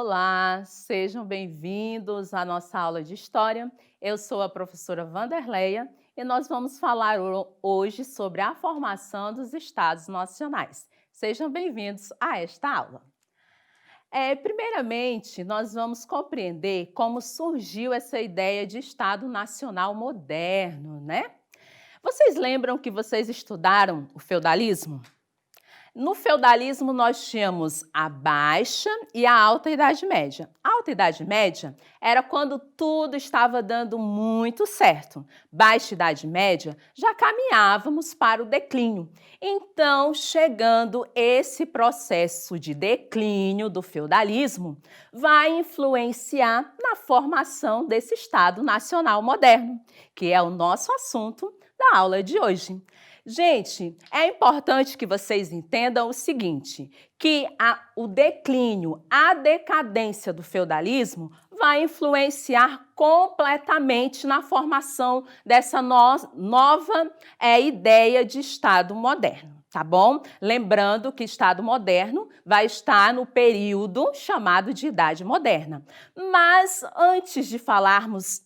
Olá, sejam bem-vindos à nossa aula de História. Eu sou a professora Wanderleia e nós vamos falar hoje sobre a formação dos Estados Nacionais. Sejam bem-vindos a esta aula. Primeiramente, nós vamos compreender como surgiu essa ideia de Estado Nacional moderno, né? Vocês lembram que vocês estudaram o feudalismo? No feudalismo, nós tínhamos a Baixa e a Alta Idade Média. A Alta Idade Média era quando tudo estava dando muito certo. Baixa Idade Média, já caminhávamos para o declínio. Então, chegando esse processo de declínio do feudalismo, vai influenciar na formação desse Estado Nacional moderno, que é o nosso assunto da aula de hoje. Gente, é importante que vocês entendam o seguinte, que o declínio, a decadência do feudalismo vai influenciar completamente na formação dessa nova ideia de Estado moderno, tá bom? Lembrando que Estado moderno vai estar no período chamado de Idade Moderna. Mas antes de falarmos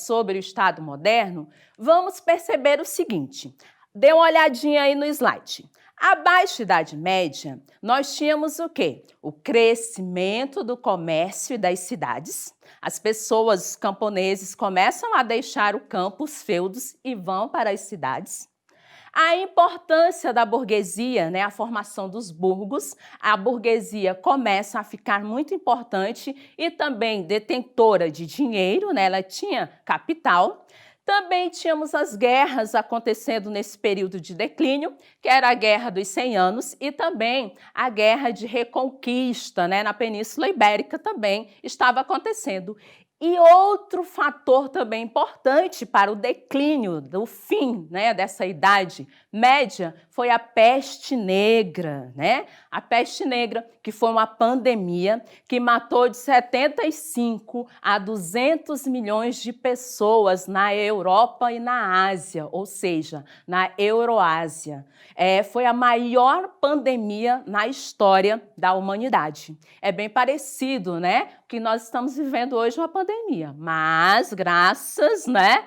sobre o Estado moderno, vamos perceber o seguinte. Dê uma olhadinha aí no slide. A Baixa Idade Média, nós tínhamos o quê? O crescimento do comércio e das cidades. As pessoas, os camponeses, começam a deixar o campo, os feudos, e vão para as cidades. A importância da burguesia, né, a formação dos burgos, a burguesia começa a ficar muito importante e também detentora de dinheiro, né, ela tinha capital. Também tínhamos as guerras acontecendo nesse período de declínio, que era a Guerra dos 100 Anos e também a Guerra de Reconquista, né, na Península Ibérica também estava acontecendo. E outro fator também importante para o declínio, do fim, né, dessa Idade Média, foi a peste negra, né? A peste negra, que foi uma pandemia que matou de 75 a 200 milhões de pessoas na Europa e na Ásia, ou seja, na Euroásia. Foi a maior pandemia na história da humanidade. É bem parecido, né? Que nós estamos vivendo hoje uma pandemia, mas graças, né,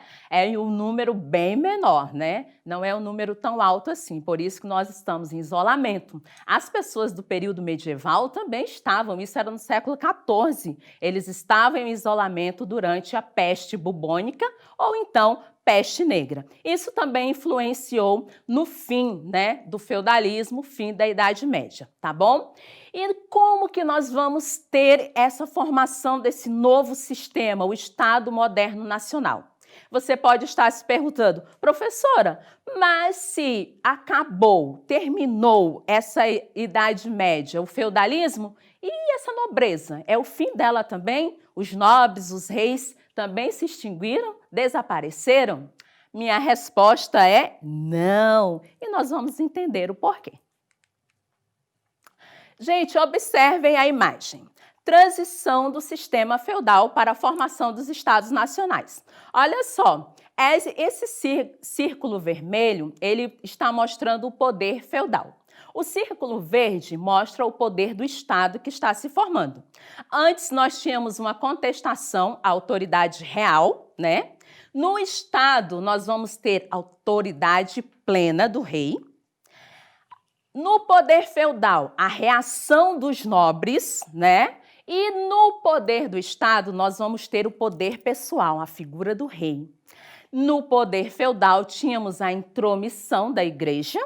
um número bem menor, né? Não é um número tão alto assim, por isso que nós estamos em isolamento. As pessoas do período medieval também estavam, isso era no século XIV, eles estavam em isolamento durante a peste bubônica ou então peste negra. Isso também influenciou no fim, né, do feudalismo, fim da Idade Média, tá bom? E como que nós vamos ter essa formação desse novo sistema, o Estado Moderno Nacional? Você pode estar se perguntando, professora, mas se acabou, terminou essa Idade Média, o feudalismo, e essa nobreza? É o fim dela também? Os nobres, os reis também se extinguiram? Desapareceram? Minha resposta é não, e nós vamos entender o porquê. Gente, observem a imagem. Transição do sistema feudal para a formação dos Estados Nacionais. Olha só, esse círculo vermelho, ele está mostrando o poder feudal. O círculo verde mostra o poder do Estado que está se formando. Antes nós tínhamos uma contestação à autoridade real, né? No Estado nós vamos ter autoridade plena do rei. No poder feudal, a reação dos nobres, né? E no poder do Estado, nós vamos ter o poder pessoal, a figura do rei. No poder feudal, tínhamos a intromissão da igreja.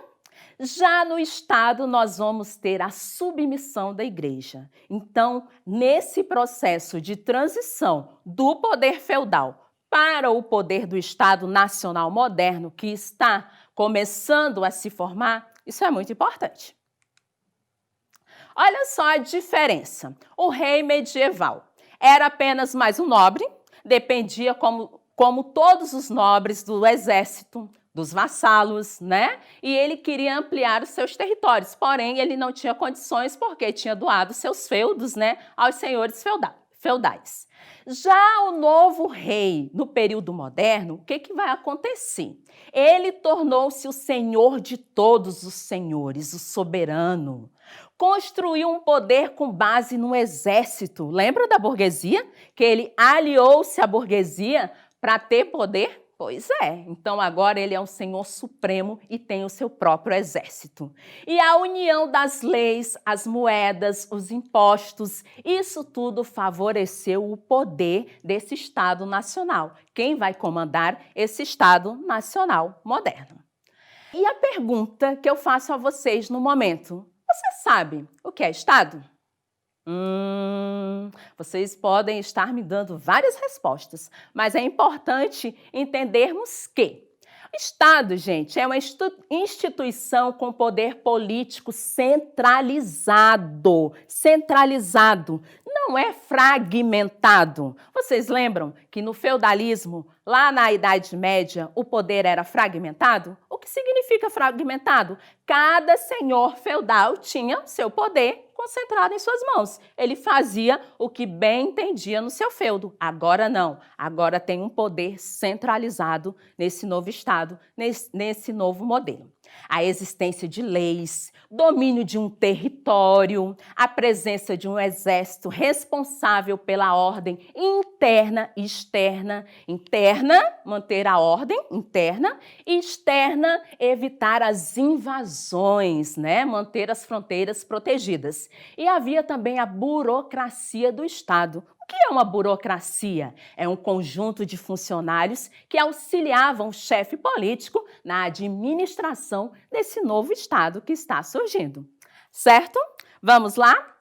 Já no Estado, nós vamos ter a submissão da igreja. Então, nesse processo de transição do poder feudal para o poder do Estado Nacional Moderno, que está começando a se formar, isso é muito importante. Olha só a diferença. O rei medieval era apenas mais um nobre, dependia como todos os nobres do exército, dos vassalos, né? E ele queria ampliar os seus territórios, porém ele não tinha condições porque tinha doado seus feudos, né, aos senhores feudais. Já o novo rei, no período moderno, o que vai acontecer? Ele tornou-se o senhor de todos os senhores, o soberano. Construiu um poder com base no exército. Lembra da burguesia? Que ele aliou-se à burguesia para ter poder? Pois é, então agora ele é um senhor supremo e tem o seu próprio exército. E a união das leis, as moedas, os impostos, isso tudo favoreceu o poder desse Estado nacional. Quem vai comandar esse Estado nacional moderno? E a pergunta que eu faço a vocês no momento: você sabe o que é Estado? Vocês podem estar me dando várias respostas, mas é importante entendermos que o Estado, gente, é uma instituição com poder político centralizado. Centralizado, não é fragmentado. Vocês lembram que no feudalismo, lá na Idade Média, o poder era fragmentado? O que significa fragmentado? Cada senhor feudal tinha seu poder concentrado em suas mãos. Ele fazia o que bem entendia no seu feudo. Agora não. Agora tem um poder centralizado nesse novo Estado, nesse novo modelo. A existência de leis, domínio de um território, a presença de um exército responsável pela ordem interna e externa. Interna, manter a ordem interna, e externa, evitar as invasões, né? Manter as fronteiras protegidas. E havia também a burocracia do Estado. O que é uma burocracia? É um conjunto de funcionários que auxiliavam o chefe político na administração desse novo Estado que está surgindo. Certo? Vamos lá?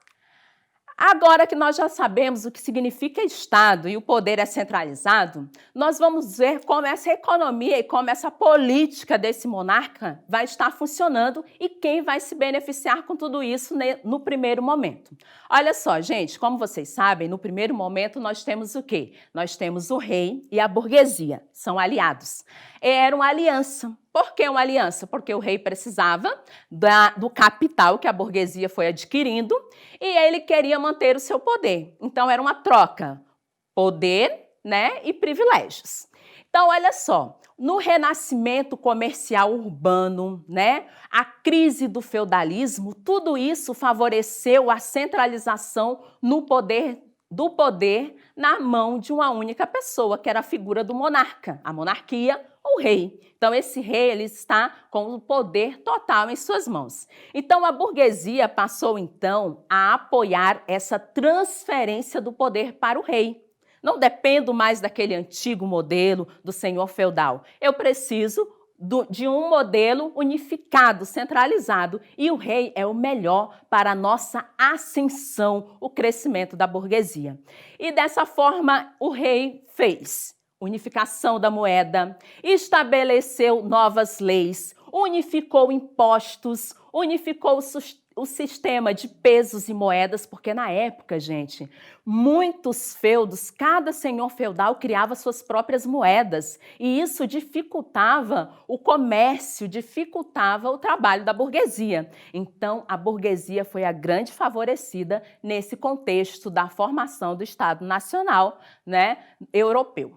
Agora que nós já sabemos o que significa Estado e o poder é centralizado, nós vamos ver como essa economia e como essa política desse monarca vai estar funcionando e quem vai se beneficiar com tudo isso no primeiro momento. Olha só, gente, como vocês sabem, no primeiro momento nós temos o quê? Nós temos o rei e a burguesia, são aliados. Era uma aliança. Por que uma aliança? Porque o rei precisava do capital que a burguesia foi adquirindo e ele queria manter o seu poder. Então, era uma troca, poder, né, e privilégios. Então, olha só, no renascimento comercial urbano, né, a crise do feudalismo, tudo isso favoreceu a centralização do poder na mão de uma única pessoa, que era a figura do monarca, a monarquia, o rei. Então, esse rei ele está com o poder total em suas mãos. Então, a burguesia passou, então, a apoiar essa transferência do poder para o rei. Não dependo mais daquele antigo modelo do senhor feudal. Eu preciso de um modelo unificado, centralizado, e o rei é o melhor para a nossa ascensão, o crescimento da burguesia. E dessa forma, o rei fez unificação da moeda, estabeleceu novas leis, unificou impostos, unificou o sistema de pesos e moedas, porque na época, gente, muitos feudos, cada senhor feudal criava suas próprias moedas, e isso dificultava o comércio, dificultava o trabalho da burguesia. Então, a burguesia foi a grande favorecida nesse contexto da formação do Estado Nacional, né, europeu.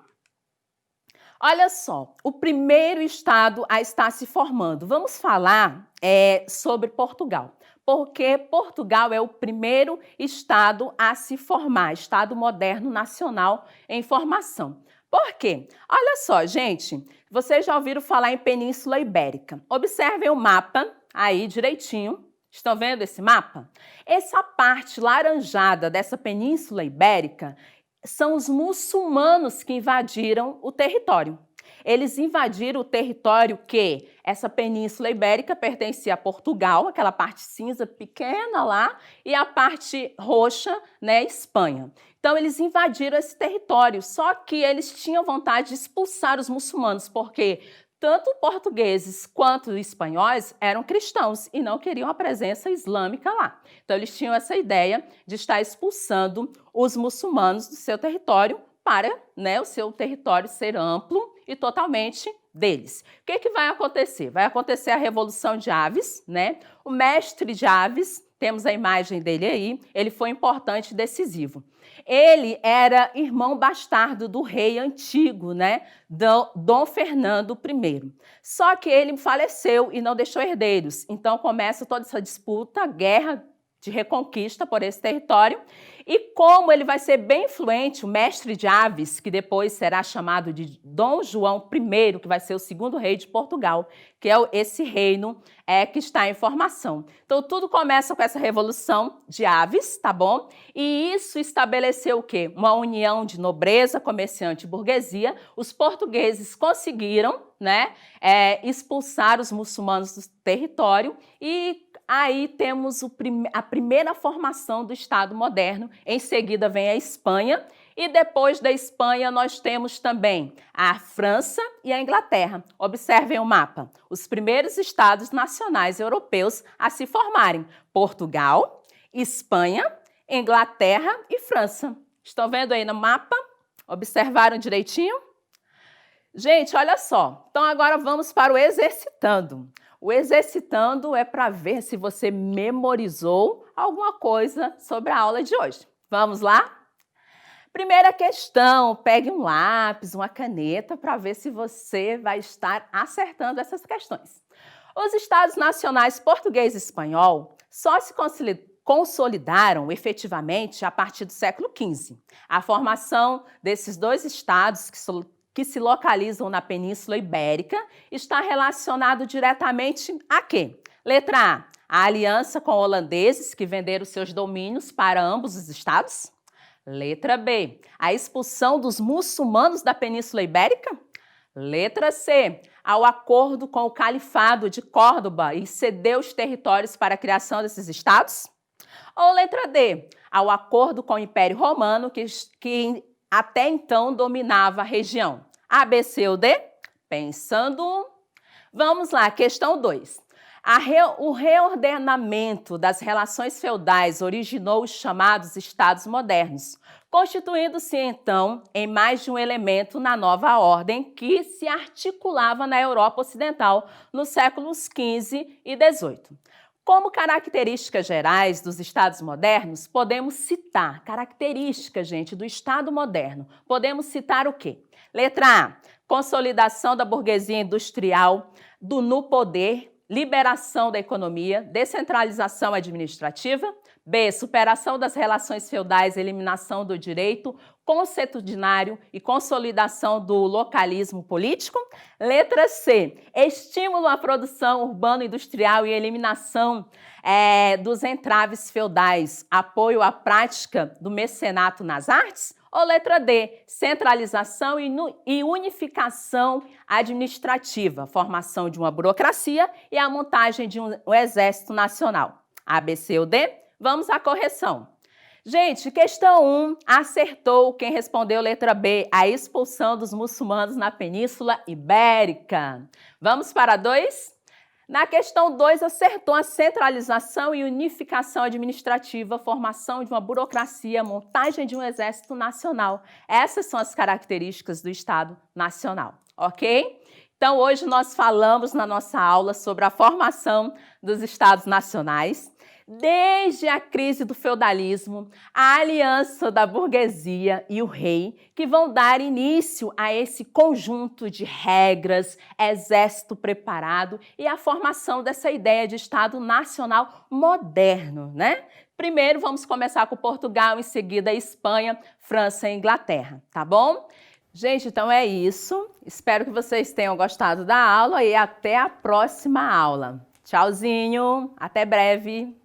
Olha só, o primeiro estado a estar se formando. Vamos falar sobre Portugal, porque Portugal é o primeiro estado a se formar, Estado moderno nacional em formação. Por quê? Olha só, gente, vocês já ouviram falar em Península Ibérica. Observem o mapa aí direitinho. Estão vendo esse mapa? Essa parte laranjada dessa Península Ibérica são os muçulmanos que invadiram o território. Eles invadiram o território que essa Península Ibérica pertencia a Portugal, aquela parte cinza pequena lá, e a parte roxa, né, Espanha. Então, eles invadiram esse território, só que eles tinham vontade de expulsar os muçulmanos, porque tanto portugueses quanto espanhóis eram cristãos e não queriam a presença islâmica lá. Então, eles tinham essa ideia de estar expulsando os muçulmanos do seu território para, né, o seu território ser amplo e totalmente deles. O que vai acontecer? Vai acontecer a Revolução de Aves, né? O mestre de Aves temos a imagem dele aí, ele foi importante e decisivo. Ele era irmão bastardo do rei antigo, né, Dom Fernando I. Só que ele faleceu e não deixou herdeiros, então começa toda essa disputa, guerra de reconquista por esse território, e como ele vai ser bem influente, o mestre de aves, que depois será chamado de Dom João I, que vai ser o segundo rei de Portugal, que é esse reino que está em formação. Então, tudo começa com essa revolução de aves, tá bom? E isso estabeleceu o quê? Uma união de nobreza, comerciante e burguesia. Os portugueses conseguiram, né, expulsar os muçulmanos do território e aí temos a primeira formação do Estado moderno, em seguida vem a Espanha, e depois da Espanha nós temos também a França e a Inglaterra. Observem o mapa, os primeiros estados nacionais europeus a se formarem: Portugal, Espanha, Inglaterra e França. Estão vendo aí no mapa? Observaram direitinho? Gente, olha só, então agora vamos para o exercitando. O exercitando é para ver se você memorizou alguma coisa sobre a aula de hoje. Vamos lá? Primeira questão, pegue um lápis, uma caneta para ver se você vai estar acertando essas questões. Os estados nacionais português e espanhol só se consolidaram efetivamente a partir do século XV. A formação desses dois estados que se localizam na Península Ibérica está relacionado diretamente a quê? Letra A aliança com holandeses que venderam seus domínios para ambos os estados. Letra B, a expulsão dos muçulmanos da Península Ibérica. Letra C, ao acordo com o Califado de Córdoba e cedeu os territórios para a criação desses estados. Ou letra D, ao acordo com o Império Romano que até então dominava a região. A, B, C ou D? Pensando. Vamos lá, questão 2. O reordenamento das relações feudais originou os chamados estados modernos, constituindo-se então em mais de um elemento na nova ordem que se articulava na Europa Ocidental nos séculos XV e XVIII. Como características gerais dos estados modernos, podemos citar características, gente, do estado moderno. Podemos citar o quê? Letra A, consolidação da burguesia industrial no poder, liberação da economia, descentralização administrativa. B, superação das relações feudais, eliminação do direito consuetudinário e consolidação do localismo político. Letra C, estímulo à produção urbano-industrial e eliminação dos entraves feudais, apoio à prática do mecenato nas artes. Ou letra D, centralização e unificação administrativa, formação de uma burocracia e a montagem de um exército nacional. A, B, C ou D? Vamos à correção. Gente, questão 1, acertou quem respondeu letra B, a expulsão dos muçulmanos na Península Ibérica. Vamos para 2? Na questão 2, acertou a centralização e unificação administrativa, formação de uma burocracia, montagem de um exército nacional. Essas são as características do Estado Nacional, ok? Então, hoje nós falamos na nossa aula sobre a formação dos Estados Nacionais. Desde a crise do feudalismo, a aliança da burguesia e o rei, que vão dar início a esse conjunto de regras, exército preparado e a formação dessa ideia de Estado Nacional moderno, né? Primeiro vamos começar com Portugal, em seguida Espanha, França e Inglaterra, tá bom? Gente, então é isso. Espero que vocês tenham gostado da aula e até a próxima aula. Tchauzinho, até breve!